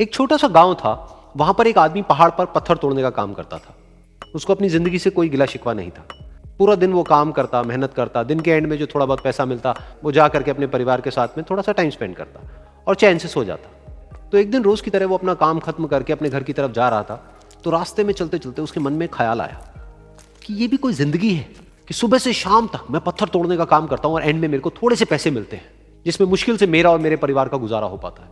एक छोटा सा गांव था, वहां पर एक आदमी पहाड़ पर पत्थर तोड़ने का काम करता था। उसको अपनी जिंदगी से कोई गिला शिकवा नहीं था। पूरा दिन वो काम करता, मेहनत करता, दिन के एंड में जो थोड़ा बहुत पैसा मिलता वो जा करके अपने परिवार के साथ में थोड़ा सा टाइम स्पेंड करता और चैन से सो जाता। तो एक दिन रोज की तरह वो अपना काम खत्म करके अपने घर की तरफ जा रहा था, तो रास्ते में चलते चलते उसके मन में ख्याल आया कि ये भी कोई जिंदगी है कि सुबह से शाम तक मैं पत्थर तोड़ने का काम करता हूं और एंड में मेरे को थोड़े से पैसे मिलते हैं, जिसमें मुश्किल से मेरा और मेरे परिवार का गुजारा हो पाता है।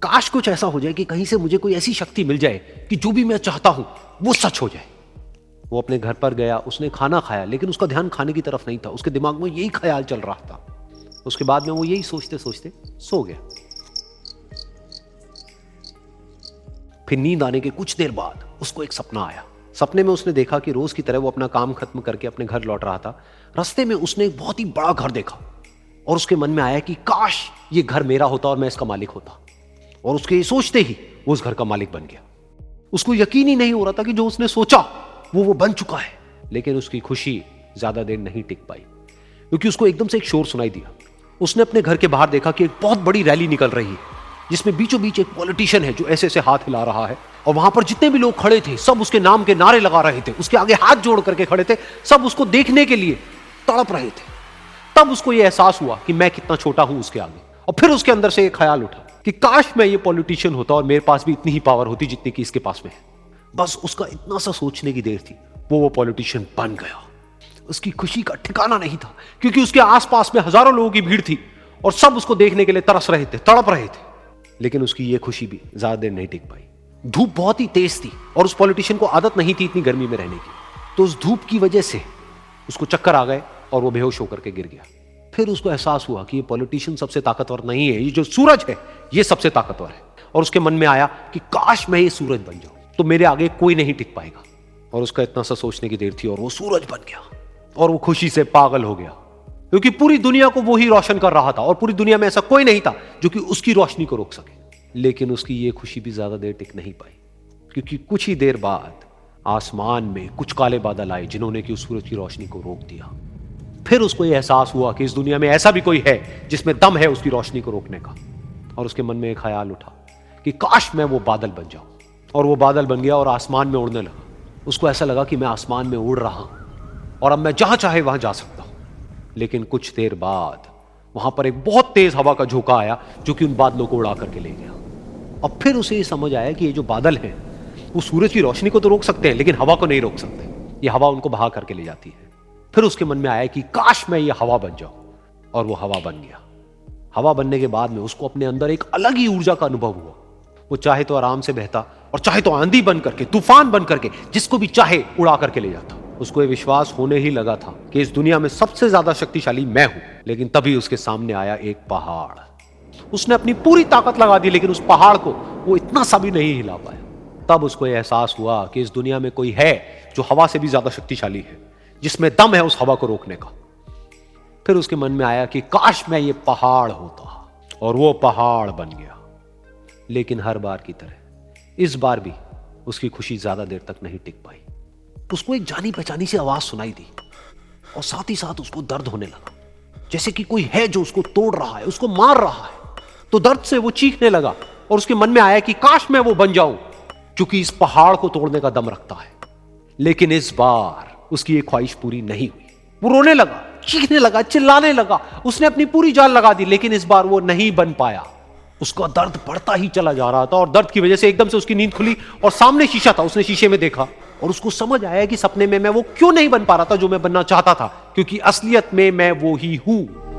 काश कुछ ऐसा हो जाए कि कहीं से मुझे कोई ऐसी शक्ति मिल जाए कि जो भी मैं चाहता हूं वो सच हो जाए। वो अपने घर पर गया, उसने खाना खाया, लेकिन उसका ध्यान खाने की तरफ नहीं था। उसके दिमाग में यही ख्याल चल रहा था। उसके बाद में वो यही सोचते सोचते सो गया। फिर नींद आने के कुछ देर बाद उसको एक सपना आया। सपने में उसने देखा कि रोज की तरह वो अपना काम खत्म करके अपने घर लौट रहा था। रास्ते में उसने एक बहुत ही बड़ा घर देखा और उसके मन में आया कि काश ये घर मेरा होता और मैं इसका मालिक होता। और उसके ये सोचते ही वो उस घर का मालिक बन गया। उसको यकीन ही नहीं हो रहा था कि जो उसने सोचा वो बन चुका है। लेकिन उसकी खुशी ज्यादा देर नहीं टिक पाई, क्योंकि उसको एकदम से एक शोर सुनाई दिया। उसने अपने घर के बाहर देखा कि एक बहुत बड़ी रैली निकल रही है, जिसमें बीचों बीच एक पॉलिटिशियन है जो ऐसे ऐसे हाथ हिला रहा है। और वहां पर जितने भी लोग खड़े थे सब उसके नाम के नारे लगा रहे थे, उसके आगे हाथ जोड़ करके खड़े थे, सब उसको देखने के लिए तड़प रहे थे। तब उसको यह एहसास हुआ कि मैं कितना छोटा हूं उसके आगे। और फिर उसके अंदर से एक ख्याल उठा कि काश मैं ये पॉलिटिशियन होता और मेरे पास भी इतनी ही पावर होती जितनी कि इसके पास में है। बस उसका इतना सा सोचने की देर थी, वो पॉलिटिशियन बन गया। उसकी खुशी का ठिकाना नहीं था, क्योंकि उसके आसपास में हजारों लोगों की भीड़ थी और सब उसको देखने के लिए तरस रहे थे, तड़प रहे थे। लेकिन उसकी ये खुशी भी ज्यादा देर नहीं टिक पाई। धूप बहुत ही तेज थी और उस पॉलिटिशियन को आदत नहीं थी इतनी गर्मी में रहने की। तो उस धूप की वजह से उसको चक्कर आ गए और वो बेहोश होकर के गिर गया। फिर उसको एहसास हुआ कि ये पॉलिटिशियन सबसे ताकतवर नहीं है, ये जो सूरज है ये सबसे ताकतवर है। और उसके मन में आया कि काश मैं ये सूरज बन जाऊं तो मेरे आगे कोई नहीं टिक पाएगा। और उसका इतना सा सोचने की देर थी और वो सूरज बन गया। और वो खुशी से पागल हो गया, क्योंकि पूरी दुनिया को वो ही रोशन कर रहा था और पूरी दुनिया में ऐसा कोई नहीं था जो कि उसकी रोशनी को रोक सके। लेकिन उसकी ये खुशी भी ज्यादा देर टिक नहीं पाई, क्योंकि कुछ ही देर बाद आसमान में कुछ काले बादल आए जिन्होंने कि उस सूरज की रोशनी को रोक दिया। फिर उसको यह एहसास हुआ कि इस दुनिया में ऐसा भी कोई है जिसमें दम है उसकी रोशनी को रोकने का। और उसके मन में एक ख्याल उठा कि काश मैं वो बादल बन जाऊं। और वो बादल बन गया और आसमान में उड़ने लगा। उसको ऐसा लगा कि मैं आसमान में उड़ रहा हूं और अब मैं जहां चाहे वहां जा सकता हूं। लेकिन कुछ देर बाद वहां पर एक बहुत तेज हवा का झोंका आया जो कि उन बादलों को उड़ा करके ले गया। अब फिर उसे ये समझ आया कि ये जो बादल हैं वो सूरज की रोशनी को तो रोक सकते हैं, लेकिन हवा को नहीं रोक सकते। ये हवा उनको बहा करके ले जाती है। फिर उसके मन में आया कि काश मैं ये हवा बन जाऊं। और वो हवा बन गया। हवा बनने के बाद में उसको अपने अंदर एक अलग ही ऊर्जा का अनुभव हुआ। वो चाहे तो आराम से बहता और चाहे तो आंधी बन करके, तूफान बन करके, जिसको भी चाहे उड़ा करके ले जाता। उसको ये विश्वास होने ही लगा था कि इस दुनिया में सबसे ज्यादा शक्तिशाली मैं हूं। लेकिन तभी उसके सामने आया एक पहाड़। उसने अपनी पूरी ताकत लगा दी, लेकिन उस पहाड़ को वो इतना सा भी नहीं हिला पाया। तब उसको यह एहसास हुआ कि इस दुनिया में कोई है जो हवा से भी ज्यादा शक्तिशाली है, जिसमें दम है उस हवा को रोकने का। फिर उसके मन में आया कि काश मैं ये पहाड़ होता। और वो पहाड़ बन गया। लेकिन हर बार की तरह इस बार भी उसकी खुशी ज्यादा देर तक नहीं टिक पाई। उसको एक जानी पहचानी सी आवाज सुनाई दी और साथ ही साथ उसको दर्द होने लगा, जैसे कि कोई है जो उसको तोड़ रहा है, उसको मार रहा है। तो दर्द से वो चीखने लगा और उसके मन में आया कि काश मैं वो बन जाऊं क्योंकि इस पहाड़ को तोड़ने का दम रखता है। लेकिन इस बार उसकी ये ख्वाहिश पूरी नहीं हुई। वो रोने लगा, चीखने लगा, चिल्लाने लगा। उसने अपनी पूरी जान लगा दी, लेकिन इस बार वो नहीं बन पाया। उसका दर्द बढ़ता ही चला जा रहा था और दर्द की वजह से एकदम से उसकी नींद खुली और सामने शीशा था। उसने शीशे में देखा और उसको समझ आया कि सपने में मैं वो क्यों नहीं बन पा रहा था जो मैं बनना चाहता था, क्योंकि असलियत में मैं वो ही हूं।